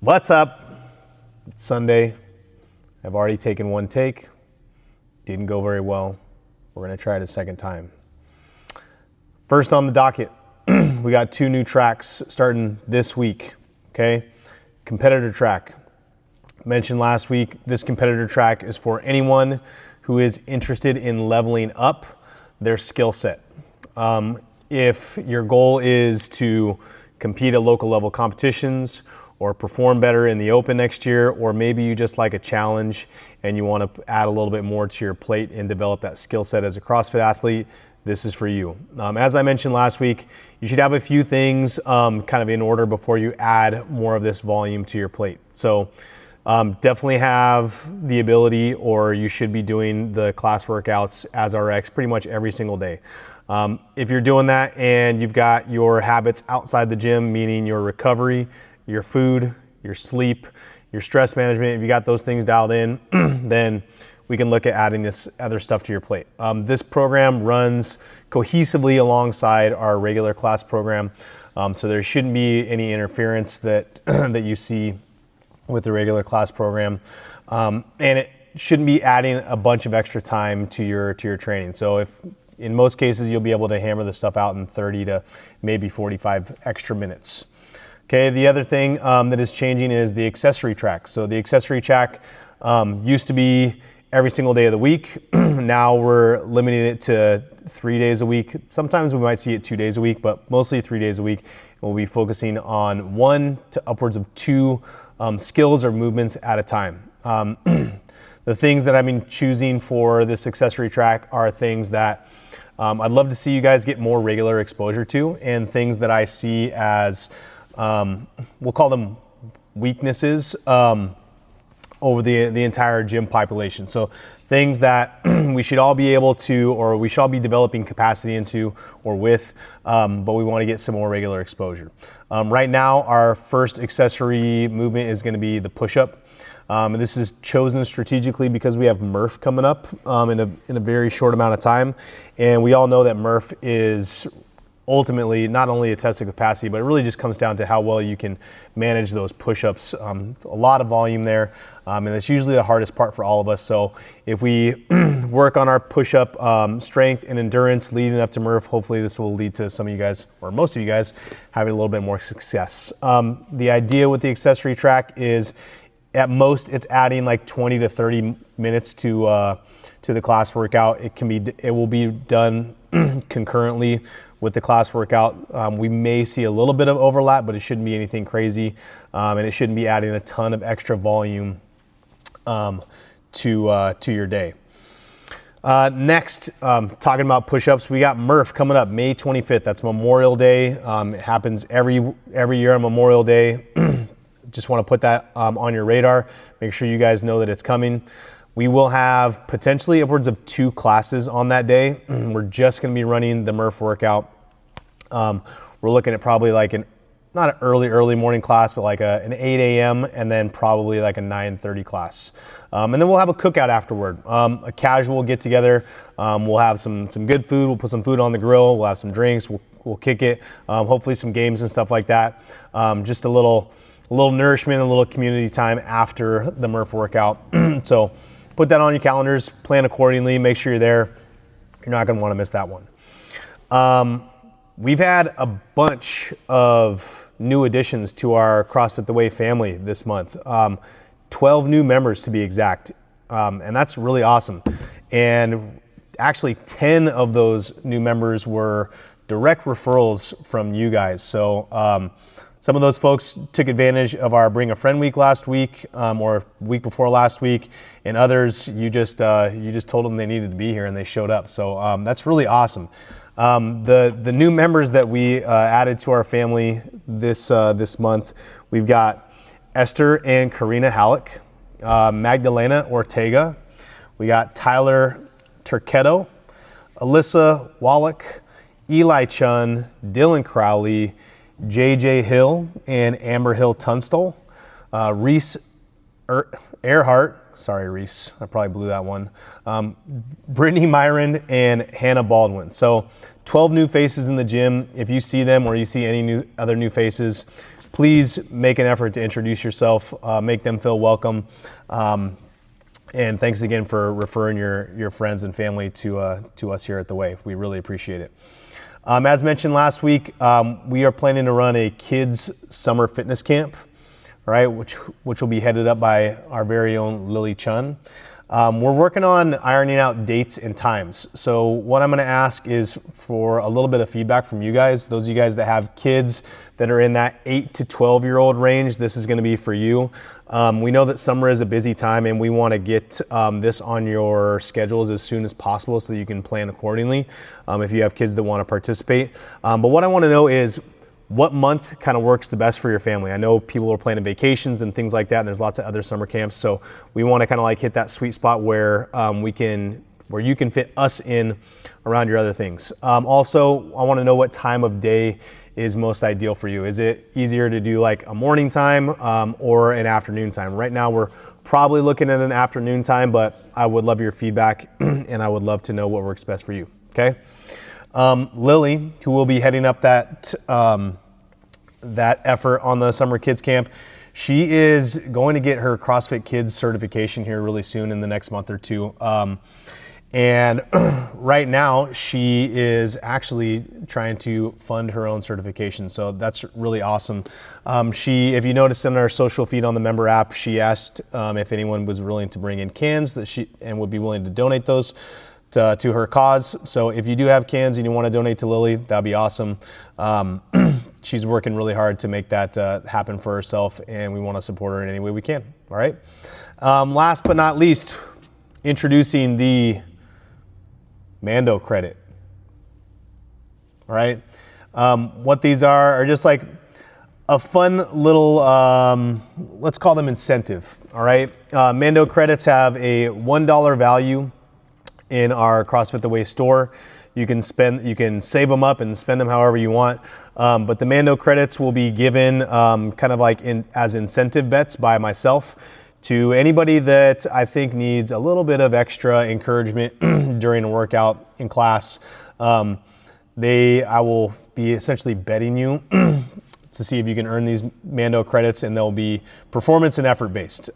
What's up? It's Sunday. I've already taken one take. Didn't go very well. We're going to try it a second time. First on the docket, we got 2 new tracks starting this week. Okay? Competitor track. Mentioned last week, this competitor track is for anyone who is interested in leveling up their skill set. If your goal is to compete at local level competitions or perform better in the Open next year, or maybe you just like a challenge and you want to add a little bit more to your plate and develop that skill set as a CrossFit athlete, this is for you. As I mentioned last week, you should have a few things kind of in order before you add more of this volume to your plate. So definitely have the ability, or you should be doing the class workouts as RX pretty much every single day. If you're doing that and you've got your habits outside the gym, meaning your recovery, your food, your sleep, your stress management, if you got those things dialed in, then we can look at adding this other stuff to your plate. This program runs cohesively alongside our regular class program, so there shouldn't be any interference that that you see with the regular class program, and it shouldn't be adding a bunch of extra time to your training. So if in most cases you'll be able to hammer this stuff out in 30 to maybe 45 extra minutes. Okay, the other thing that is changing is the accessory track. So the accessory track used to be every single day of the week. Now we're limiting it to 3 days a week. Sometimes we might see it 2 days a week, but mostly 3 days a week. We'll be focusing on 1 to upwards of 2 skills or movements at a time. The things that I've been choosing for this accessory track are things that I'd love to see you guys get more regular exposure to, and things that I see as we'll call them weaknesses over the entire gym population. So things that we should all be able to, or we should all be developing capacity into or with, but we want to get some more regular exposure. Right now, our first accessory movement is going to be the push-up. And this is chosen strategically because we have Murph coming up in a very short amount of time. And we all know that Murph is ultimately not only a test of capacity, but it really just comes down to how well you can manage those push-ups. A lot of volume there, and that's usually the hardest part for all of us. So if we work on our push-up strength and endurance leading up to Murph, hopefully this will lead to some of you guys, or most of you guys, having a little bit more success. The idea with the accessory track is at most it's adding like 20 to 30 minutes to the class workout. It will be done concurrently with the class workout. We may see a little bit of overlap, but it shouldn't be anything crazy, and it shouldn't be adding a ton of extra volume to your day. Next, talking about push-ups, we got Murph coming up May 25th. That's Memorial Day. It happens every year on Memorial Day. Just want to put that on your radar. Make sure you guys know that it's coming. We will have potentially upwards of 2 classes on that day. We're just going to be running the Murph workout. We're looking at probably like not an early morning class, but like an 8 a.m. and then probably like a 9:30 class. And then we'll have a cookout afterward, a casual get together. We'll have some good food. We'll put some food on the grill. We'll have some drinks. We'll kick it. Hopefully some games and stuff like that. Just a little nourishment, a little community time after the Murph workout. So put that on your calendars, plan accordingly, make sure you're there. You're not going to want to miss that one. We've had a bunch of new additions to our CrossFit The Way family this month. 12 new members to be exact, and that's really awesome. And actually 10 of those new members were direct referrals from you guys. So some of those folks took advantage of our Bring a Friend week last week, or week before last week, and others you just told them they needed to be here and they showed up. So that's really awesome. The new members that we added to our family this month, we've got Esther and Karina Halleck, Magdalena Ortega, we got Tyler Turquetto, Alyssa Wallach, Eli Chun, Dylan Crowley, JJ Hill and Amber Hill Tunstall, Reese Earhart, sorry Reese, I probably blew that one, Brittany Myron and Hannah Baldwin. So 12 new faces in the gym. If you see them or you see any other new faces, please make an effort to introduce yourself, make them feel welcome. And thanks again for referring your friends and family to us here at The Way. We really appreciate it. As mentioned last week, we are planning to run a kids summer fitness camp, right? Which will be headed up by our very own Lily Chun. We're working on ironing out dates and times. So what I'm going to ask is for a little bit of feedback from you guys. Those of you guys that have kids that are in that 8 to 12-year-old range, this is going to be for you. We know that summer is a busy time, and we want to get this on your schedules as soon as possible so that you can plan accordingly if you have kids that want to participate. But what I want to know is what month kind of works the best for your family. I know people are planning vacations and things like that, and there's lots of other summer camps, so we want to kind of like hit that sweet spot where where you can fit us in around your other things. Also, I want to know what time of day is most ideal for you. Is it easier to do like a morning time or an afternoon time? Right now we're probably looking at an afternoon time, but I would love your feedback and I would love to know what works best for you, okay? Lily, who will be heading up that effort on the summer kids camp, she is going to get her CrossFit Kids certification here really soon in the next month or two. And right now she is actually trying to fund her own certification. So that's really awesome. If you noticed in our social feed on the member app, she asked if anyone was willing to bring in cans and would be willing to donate those to her cause. So if you do have cans and you want to donate to Lily, that'd be awesome. She's working really hard to make that happen for herself, and we want to support her in any way we can. All right. Last but not least, introducing the Mando credit. All right. What these are just like a fun little, let's call them incentive. All right. Mando credits have a $1 value in our CrossFit The Way store. You can save them up and spend them however you want. But the Mando credits will be given kind of like as incentive bets by myself to anybody that I think needs a little bit of extra encouragement during a workout in class. I will be essentially betting you to see if you can earn these Mando credits, and they'll be performance and effort based.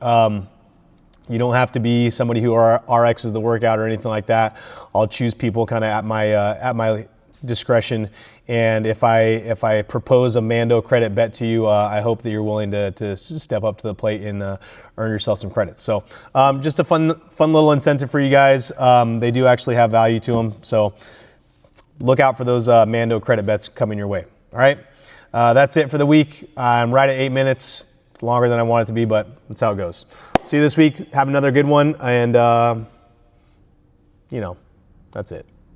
You don't have to be somebody who RXs the workout or anything like that. I'll choose people kind of at my discretion. And if I propose a Mando credit bet to you, I hope that you're willing to step up to the plate and earn yourself some credits. So just a fun little incentive for you guys. They do actually have value to them. So look out for those Mando credit bets coming your way. All right. That's it for the week. I'm right at 8 minutes. It's longer than I want it to be, but that's how it goes. See you this week. Have another good one. And, that's it.